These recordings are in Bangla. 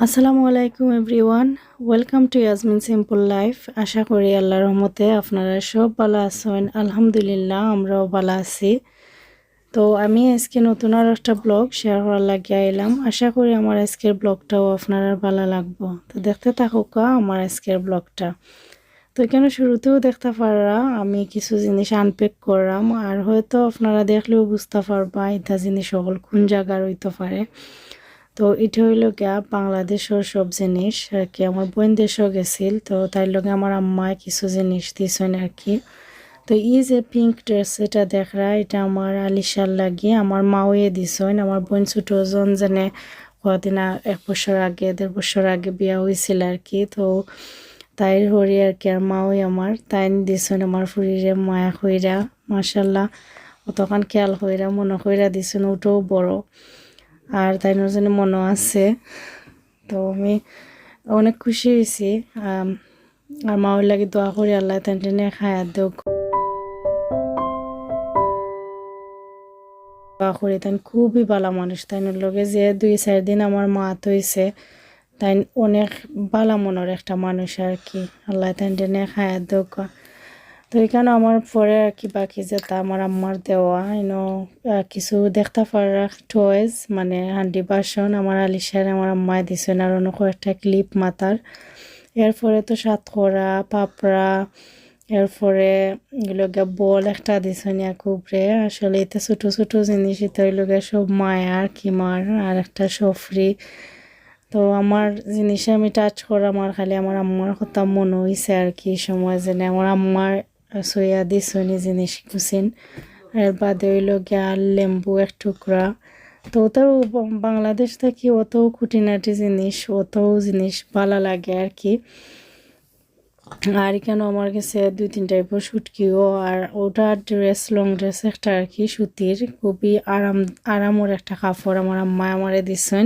আসসালামু আলাইকুম everyone, welcome to Yasmin simple life. আশা করি আল্লাহর রহমতে আপনারা সব ভালো আছেন। আলহামদুলিল্লাহ, আমরাও ভালো আছি। তো আমি আজকে নতুন আর একটা ব্লগ শেয়ার করার লাগিয়ে এলাম। আশা করি আমার আজকের ব্লগটাও আপনারা ভালো লাগবো। তো দেখতে থাকুক আমার আজকের ব্লগটা। তো এখানে শুরুতেও দেখতে পাররা আমি কিছু জিনিস আনপ্যাক করলাম, আর হয়তো আপনারা দেখলেও বুঝতে পারবা এটা জিনিস সকল কোন জায়গার হইতে পারে। তো এটা হইল গিয়া বাংলাদেশের সব জিনিস আর কি। আমার বোন দেশও গেছিল, তো তাই লগে আমার আম্মায় কিছু জিনিস দিয়েছেন আর কি। তো যে পিঙ্ক ড্রেস এটা দেখরা, এটা আমার আলিশার লাগিয়ে আমার মাওয়ে দিছেন। আমার বোন ছোটজন যেনে কদিন 1 বছর আগে 1.5 বছর আগে বিয়া হয়েছিল আর কি। তো তাইর হরি আর কি, আর মাওই আমার তাই দিছেন আমার ফুরিরে মায়া হইরা, মাশাল্লাহ অতখান খেয়াল হইরা মনে হইরা দিছেন। ওটাও বড়, আর তাই জন্য মনে আছে। তো আমি অনেক খুশি হয়েছি। আর মাওর লাগে দোয়া করি আল্লাহ তাই খায়াত দেও, দোয়া করি। তাই খুবই ভালো মানুষ। তাই লগে যে 2-4 দিন আমার মা হয়েছে, তাই অনেক ভালো মনের একটা মানুষ আর কি। আল্লাহ তাই খায়াত দেও। তো এখানে আমার পরে আর কি বাকি যেটা আমার আম্মার দেওয়া কিছু দেখতে পারা টয়েস, মানে হান্ডি বাসন আমার আলিশার আমার আম্মায় দিছেন, আর অন্য কয়েকটা ক্লিপ মাথার। এরপরে তো সাতকরা পাপড়া, এরপরে এগুলো বল একটা দিছেন কুবরে। আসলে এতে ছোট ছোট জিনিস, এটা হইল সব মায়ার কিমার, আর একটা সফরি। তো আমার জিনিসে আমি টাচ করা আমার খালি আমার আম্মার কথা মনে হয়েছে আর কি। সময় যেন আমার আম্মার সইয়া দিছনি জিনিস কুচিন। এর বাদে হইল গিয়া লেম্বু এক টুকরা। তো ওটাও বাংলাদেশ থেকে অত খুঁটিনাটি জিনিস, অত জিনিস ভালো লাগে আর কি। আর এখানে আমার কাছে 2-3 টাইপের শুটকিও, আর ওটা ড্রেস লং ড্রেস একটা আর কি সুতির, খুবই আরামের একটা কাপড় আমার আম্মা আমারে দিছেন।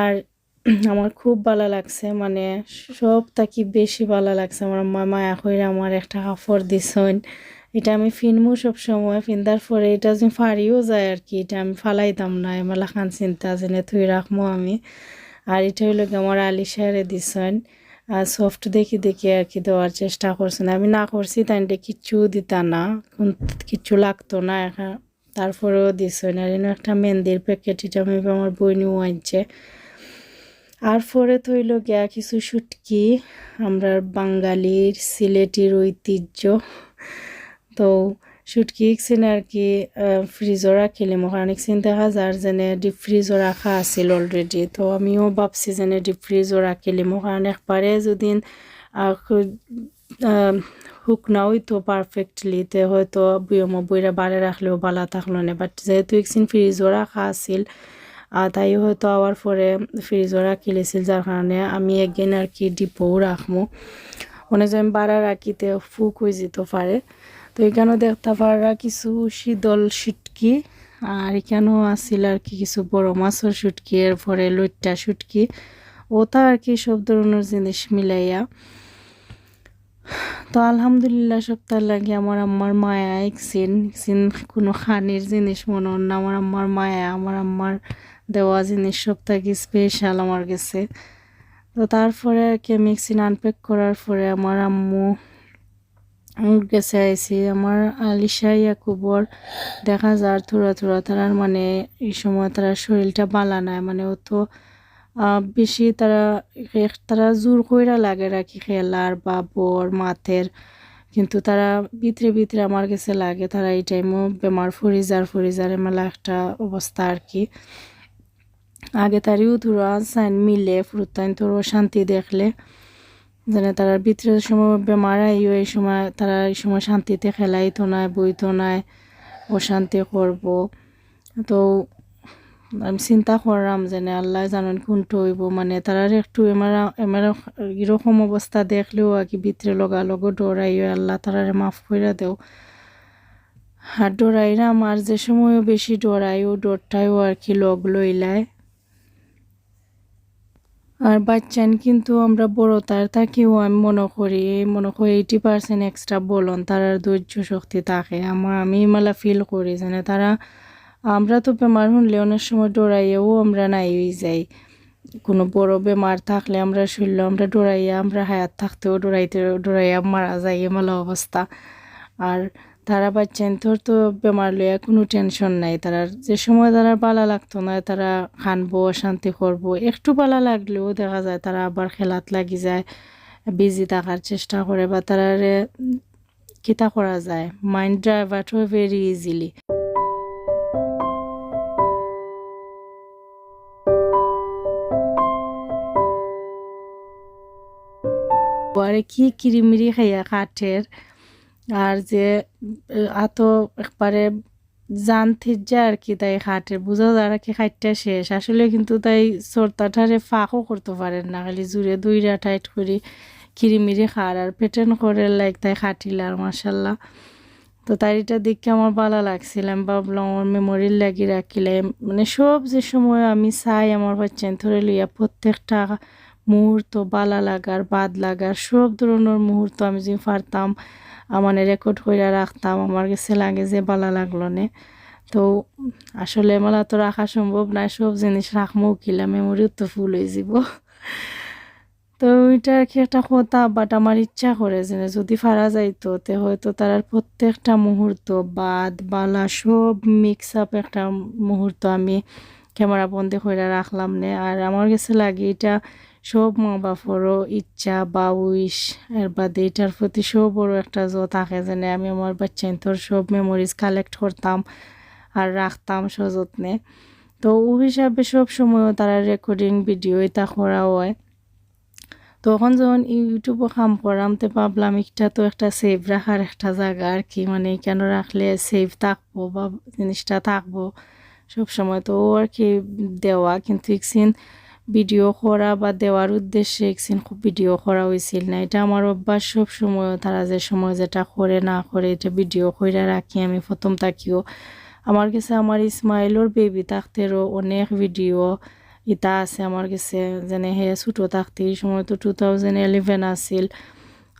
আর আমার খুব ভালো লাগছে, মানে সব থাকি বেশি ভালো লাগছে আমার আম্মা মায়া করে আমার একটা কাপড় দিছেন। এটা আমি ফিনমু সব সময়, ফিনদার পরে এটা যে ফাড়িও যায় আর কি, এটা আমি ফালাইতাম না, এমেলা খান চিন্তা জেনে থুই রাখবো আমি। আর এটা হইলো আমার আলিশারে দিছেন। আর সফট দেখি দেখি আর কি দেওয়ার চেষ্টা করছেন। আমি না করছি তাই কিচ্ছু দিতা না, কিচ্ছু লাগতো না এখন। তারপরেও দিছেন। আর একটা মেহেন্দির প্যাকেট, এটা আমি আমার বইনিও আনছে। আর পরে থইল গিয়া কিছু শুটকি, আমরা বাঙালির সিলেটির ঐতিহ্য। তো শুটকি ইকছেন আর কি ফ্রিজও রাখিলে মোক অনেক চিন্তা দেখা যেনে ডিপ ফ্রিজও রাখা আছিল অলরেডি। তো আমিও ভাবছি যেনে ডিপ ফ্রিজও রাখিলে মোক একবারে যদি শুকনা হইতো পারফেক্টলি, তে হয়তো বুয়মো বইরা বারে রাখলেও ভালো থাকলো না। বাট যেহেতু একদিন ফ্রিজও রাখা আছিল, তাই হয়তো আবার পরে ফ্রিজও রাখি লেছিল, যার কারণে আমি একদিন আর কি ডিপও রাখবো। মনে যে আমি বাড়া রাখিতে ফুক হয়ে যেতে পারে। তো এখানেও দেখতে পারা কিছু শীতল শুটকি, আর এখানেও আসছিল আর কি কিছু বড় মাছের শুটকি, এরপরে লইট্টা শুটকি, ওটা আর কি সব ধরনের জিনিস মিলাইয়া। তো আলহামদুলিল্লাহ সপ্তাহ লাগে আমার আম্মার মায়া একদিন কোনো খানির জিনিস মনে হয় না। আমার আম্মার মায়া, আমার আম্মার দেওয়া জিনিস সপ্তাহ কি স্পেশাল আমার কাছে। তো তারপরে আর কি আমি একদিন আনপ্যাক করার পরে আমার আম্মু গেছে আইসি। আমার আলিশা ইয়াকুবর দেখা যায় থোড়া থোড়া তারার, মানে এই সময় তারা শরীরটা বালা নাই, মানে ও তো বেশি তারা জোর কইরা লাগে রাখি খেলার বা বর মাথের, কিন্তু তারা ভিতরে ভিতরে আমার কাছে লাগে তারা এই টাইমও বেমার ফরিজার এমেলা একটা অবস্থা আর কি। আগে তারিও তোরা সাইন মিলে ফুরুতাইন তোর শান্তি দেখলে যেন তারা ভিতরে সময় বেমার আইও, এই সময় তারা এই সময় শান্তিতে খেলাইতো নাই, বইতো নাই, অশান্তি করব। তো আমি চিন্তা করলাম যেন আল্লাহ জানেন কোনটা হইব, মানে তারা একটু এমারা এরকম অবস্থা দেখলেও আর কি ভিতরে লগালগো ডরাইও, আল্লাহ তারারে মাফ করে দেও। আর ডরাই না, আমার যে সময়ও বেশি ডরাইও ডরটাইও আর কি লগ লইলায়। আর বাচ্চান কিন্তু আমরা বড় তার তাকেও আমি মনে করি 80% এক্সট্রা বলন তার ধৈর্য শক্তি থাকে। আমি মেলা ফিল করি যেন তারা, আমরা তো বেমার হলে অনেক সময় ডরাইয়েও আমরা নাই হয়ে যাই, কোনো বড় বেমার থাকলে আমরা শুনলে আমরা ডরাইয়া আমরা হায়াত থাকতেও ডরাইয়া মারা যাই এমন অবস্থা। আর তারা বাচ্চান তোর তো বেমার লইয়া কোনো টেনশন নাই, তারা যে সময় তারা পালা লাগতো না তারা খানবো শান্তি করবো, একটু পালা লাগলেও দেখা যায় তারা আবার খেলাত লাগি যায়, বিজি থাকার চেষ্টা করে বা তারা কিতা করা যায় মাইন্ড ডাইভার্ট হয় ভেরি ইজিলি। আরে কি কিরিমিরি খাইয়া কাঠের আর যে আত একবারে জান থিজা আর কি তাই খাটের বুঝা যারা কি খাইটটা শেষ আসলে, কিন্তু তাই সর্তাটারে ফাঁকও করতে পারেন না, খালি জুড়ে দুইরা টাইট করি কিরিমিরি খার আর পেটেন করে লাইক তাই খাটিল আর মাসাল্লাহ। তো তাই এটা দেখে আমার ভালো লাগছিল, আমি ভাবলাম আমার মেমোরির লাগি রাখিলে মানে সব যে সময় আমি চাই আমার বাচ্চা ধরে লইয়া প্রত্যেকটা মুহূর্ত বালা লাগার বাদ লাগার সব ধরনের মুহূর্ত আমি যে পারতাম মানে রেকর্ড করে রাখতাম, আমার কাছে লাগে যে বালা লাগলো নে। তো আসলে মেলা তো রাখা সম্ভব না, সব জিনিস রাখবো কিলা মেমোরিও তো ফুল হয়ে যাব। তো ওইটা আর কি একটা কথা, বাট আমার ইচ্ছা করে যে যদি পারা যাইতো তে হয়তো তার প্রত্যেকটা মুহূর্ত বাদ বালা সব মিক্স আপ একটা মুহূর্ত আমি ক্যামেরা বন্দি করে রাখলাম নে। আর আমার কাছে লাগে এটা সব মা বাপরও ইচ্ছা বা উইশ এর বাদে এটার প্রতি সব বড় একটা থাকে যেন আমি আমার বাচ্চাইন্তর সব মেমোরিজ কালেক্ট করতাম আর রাখতাম সযত্নে। তো ও হিসাবে সব সময়ও তারা রেকর্ডিং ভিডিও এটা করা হয়। তখন যখন ইউটিউবে কাম করাম তো ভাবলাম একটা তো একটা সেভ রাখার একটা জায়গা আর কি, মানে কেন রাখলে সেভ থাকবো বা জিনিসটা থাকবো সব সময়। তো আর কি দেওয়া, কিন্তু একদিন ভিডিও করা বা দেওয়ার উদ্দেশ্যে একদিন খুব ভিডিও করা হয়েছিল না। এটা আমার অভ্যাস সব সময়, তারা যে সময় যেটা করে না করে এটা ভিডিও করে রাখি আমি প্রথম থাকিও। আমার কাছে আমার ইসমাইলর বেবি থাকতেরও অনেক ভিডিও ইটা আছে আমার কাছে, যেনে হে ছোটো থাকতে এই সময় তো 2011 আসিল,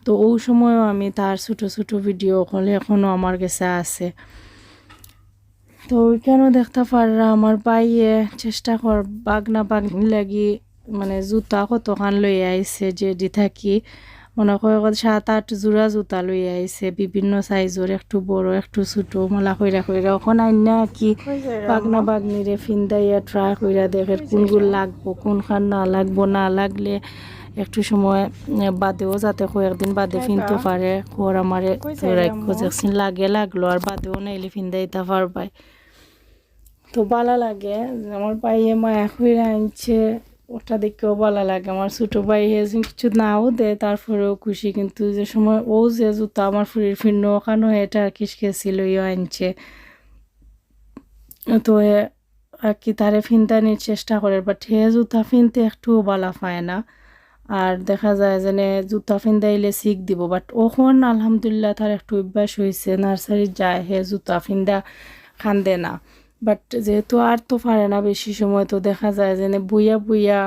তো ওই সময়ও আমি তার ছোটো ছোটো ভিডিও করলে এখনও আমার কাছে আছে। তো ওইখানেও দেখতে পাররা আমার বাইয়ে চেষ্টা কর বাগনা বাগনি লাগি মানে জুতা কতখান লই আইছে যে দি থাকি মনে হয় 7-8 জোড়া জুতা লই আইছে বিভিন্ন সাইজের, একটু বড় একটু ছোট মালা কইরা কইরা ওখান আইনা কি বাগনা বাগনিরে ফিন্দাইয়া ট্রাই কইরা দেখের কোনগুলো লাগবো কোনখান না লাগবো, না লাগলে একটু সময় বাদেও যাতে কয়েকদিন বাদে ফিনতে পারে খোর আমারে দেখছেন লাগে লাগলো আর বাদেও নাইলে ফিন্দাইতে পারবাই। তো ভালো লাগে আমার ভাইয়ে মায়া হয়ে আনছে ওটা দেখেও ভালো লাগে। আমার ছোটো ভাই কিছু নাও দেয় তারপরেও খুশি, কিন্তু যে সময় ও যে জুতা আমার ফুরির ফিরন ওখানে এটা আর কি খেয়েছিল ইও আনছে, তো আর কি তারে ফিনতানির চেষ্টা করে, বাট হে জুতা ফিনতে একটুও ভালো পায় না। আর দেখা যায় যে জুতা ফিন্দাইলে শিখ দিব, বাট ওখন আলহামদুলিল্লাহ তার একটু অভ্যাস হয়েছে, নার্সারি যায় হে জুতা ফিন্দা খান্দে না। বাট যেহেতু আর তো পারে না বেশি সময়, তো দেখা যায় যে বইয়া বইয়া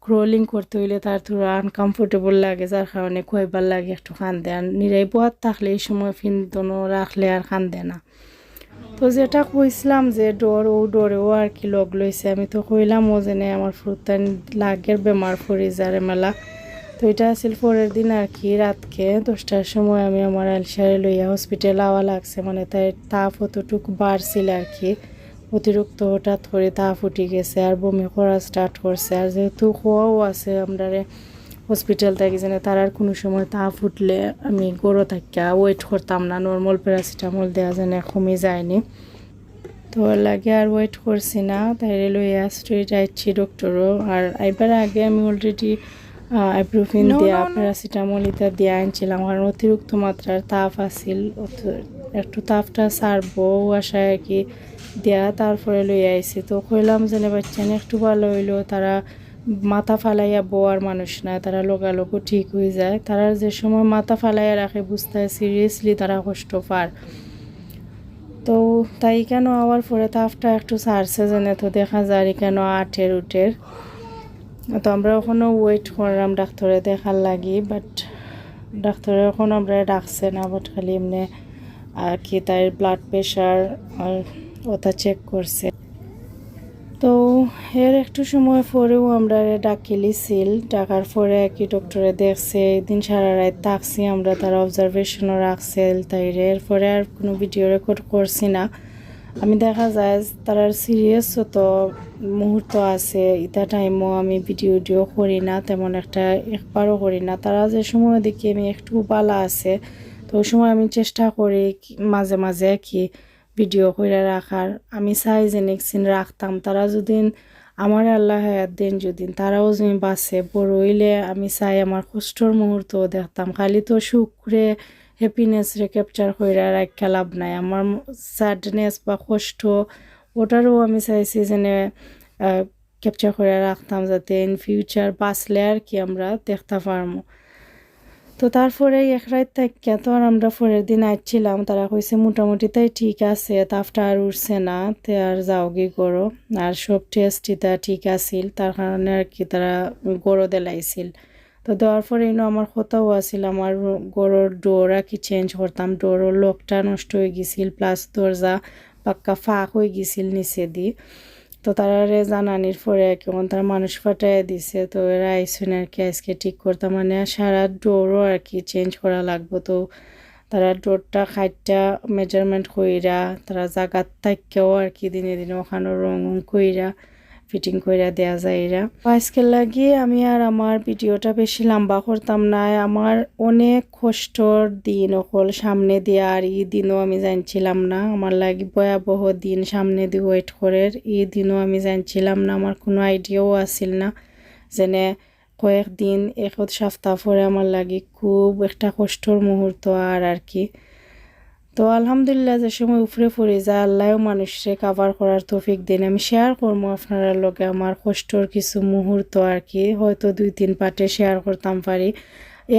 ক্রলিং করতে হইলে তার থোড়া আনকমফোর্টেবল লাগে, যার কারণে কয়বার লাগে একটু খান্দে। আর নিরাই বোয়ার থাকলে এই সময় ফিন্দনো রাখলে আর খান্দে না। তো যেটা কইছিলাম যে ও ডরেও আর কি লগ লইছে, আমি তো কইলাম ও যেনে আমার ফুরতান লাগের বেমার ফরি যারে মেলা। তো এটা আছিল পরের দিন আর কি রাতকে 10টার সময় আমি আমার আলসারে লইয়া হসপিটাল আওয়া লাগছে, মানে তাই তাপ অতটুকু বাড়ছিল আর কি, অতিরিক্ত হঠাৎ করে তাপ উঠে গেছে আর বমি করা স্টার্ট করছে। আর যেহেতু খোয়াও আছে আমরা হসপিটাল থেকে যেন তার আর কোনো সময় তাপ উঠলে আমি গড়ো থাকিয়া ওয়েট করতাম না, নর্মাল প্যারাসিটামল দেওয়া যেন কমে যায়নি, তো লাগে আর ওয়েট করছি না, তাই লইয়া স্ট্রেট আইছি ডক্টরও। আর আইবার আগে আমি অলরেডি আইব্রোফিন দেওয়া প্যারাসিটামল এটা দিয়ে আনছিলাম, কারণ অতিরিক্ত মাত্রার তাপ আসিল, একটু তাপটা সারবো আশায় আর কি দেয়া, তারপরে লইয়া আইছি। তো কইলাম যে বাচ্চা একটু ভালো হইলো, তারা মাথা ফালাইয়া বোয়ার মানুষ না, তারা লোকালোকও ঠিক হয়ে যায়, তারা যে সময় মাথা ফালাইয়া রাখে বুঝতে সিরিয়াসলি তারা কষ্ট পার। তো তাই কেন আওয়ার পরে তাপটা একটু সারছে জেনে তো দেখা যায় কেন 8-এর উঠের। তো আমরা ওখানেও ওয়েট করলাম ডাক্তারে দেখার লাগি, বাট ডাক্তারে এখন আমরা ডাকছে না, বাট খালি এমনি আর কি তার ব্লাড প্রেশার আর ওটা চেক করছে। তো এর একটু সময় পরেও আমরা ডাকিলিছিল, ডাকার পরে কি ডক্টরে দেখছে, একদিন সারা রাত থাকছি আমরা, তারা অবজারভেশনও রাখছিল তাইরে। এরপরে আর কোনো ভিডিও রেকর্ড করছি না। আমি দেখা যায় তার সিরিয়াস তো মুহূর্ত আছে, ইটা টাইমও আমি ভিডিও করি না, তেমন একটা একবারও করি না। তারা যে সময় দেখি আমি একটু বালা আছে, তো ওই সময় আমি চেষ্টা করি মাঝে মাঝে কি ভিডিও করে রাখার। আমি চাই যে নেক্সট রাখতাম, তারা যদি আমার আল্লাহ হায়াত দেন, যদি তারাও যদি বাঁচে বড় হইলে আমি চাই আমার কষ্টর মুহূর্তও দেখতাম। খালি তো সুখরে হ্যাপিনেস রে ক্যাপচার করে রাখা লাভ নাই, আমার স্যাডনেস বা কষ্ট ওটারও আমি চাইছি যেন ক্যাপচার করে রাখতাম, যাতে ইন ফিউচার বাঁচলে আর কি আমরা দেখতে পারবো। তো তারপরে এক রাত থাকিয়া তো আর আমরা পরের দিন আসছিলাম, তারা কইছে মোটামুটি তাই ঠিক আছে, তাপটা আর উঠছে না, তে আর যাও গি করো। আর সব টেস্ট ইটা ঠিক আছিল, তার কারণে আর কি তারা গড়ো দেলাইছিল। তো দেওয়ার পরে আমার কথাও আছিল আমার গড়োর ডোর আর কি চেঞ্জ করতাম, ডোরের লকটা নষ্ট হয়ে গেছিল, প্লাস দরজা পাক্কা ফাঁক হয়ে গেছিল নিচে দিয়ে। তো তারারে জানানির পরে কেমন তারা মানুষ ফাটাই দিছে, তো এরা আইসুন আর কি আজকে ঠিক করতাম, মানে সারা ডোরও আর কি চেঞ্জ করা লাগবো। তো তারা ডোরটা খাইটটা মেজারমেন্ট কইরা, তারা জাগাত থাকেও আর কি দিনে দিনে ওখানে রং কইরা ফিটিং কইরা দেয়া যায় এরা। আজকে লাগিয়ে আমি আর আমার ভিডিওটা বেশি লম্বা করতাম না, আমার অনেক কষ্টর দিন ওকল সামনে দিয়ে, আর এই দিনও আমি জানছিলাম না, আমার লাগি ভয়াবহ দিন সামনে দিয়ে ওয়েট করে, এই দিনও আমি জানছিলাম না, আমার কোনো আইডিয়াও আসিল না যেনে কয়েকদিন এক সপ্তাহ পরে আমার লাগি খুব একটা কষ্টর মুহূর্ত আর কি। তো আলহামদুলিল্লাহ যে সময় উপরে পড়ে যায় আল্লাহও মানুষকে কাভার করার তৌফিক দেন। আমি শেয়ার করবো আপনারা লগে আমার কষ্টর কিছু মুহূর্ত আর কি, হয়তো 2-3 পার্টে শেয়ার করতাম পারি।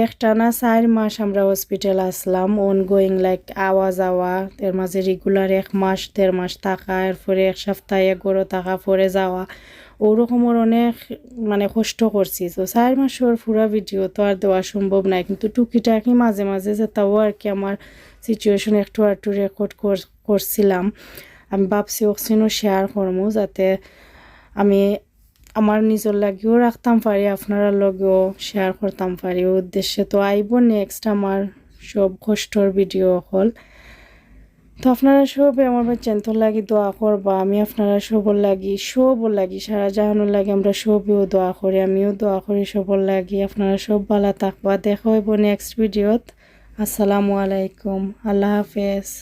একটানা 4 মাস আমরা হসপিটাল আসলাম, অনগোয়িং লাইক আওয়া যাওয়া, এর মাঝে রেগুলার 1 মাস 1.5 মাস থাকা, এরপরে 1 সপ্তাহ 1 গড়ো থাকা, পরে যাওয়া, ওরকমের অনেক মানে কষ্ট করছি। তো 4 মাসের পুরো ভিডিও তো আর দেওয়া সম্ভব নাই, কিন্তু টুকিটাকি মাঝে মাঝে যেটাও আর কি আমার সিচুয়েশন একটু একটু রেকর্ড করছিলাম। আমি ভাবছি ওখানেও শেয়ার করবো, যাতে আমি আমার নিজের লাগেও রাখতাম পারি, আপনারা লগেও শেয়ার করতাম পারি, ও উদ্দেশ্যে। তো আইব নেক্সট আমার সব কষ্টর ভিডিও হল। তো আপনারা সবে আমার বাচ্চান্তর লাগি দোয়া করবা, আমি আপনারা সবর লাগি সারা জাহানোর লাগে আমরা সবেও দোয়া করি, আমিও দোয়া করি সবর লাগি। আপনারা সব ভালো থাকবা, দেখা হইব নেক্সট ভিডিওত। আসসালামু আলাইকুম, আল্লাহ হাফেজ।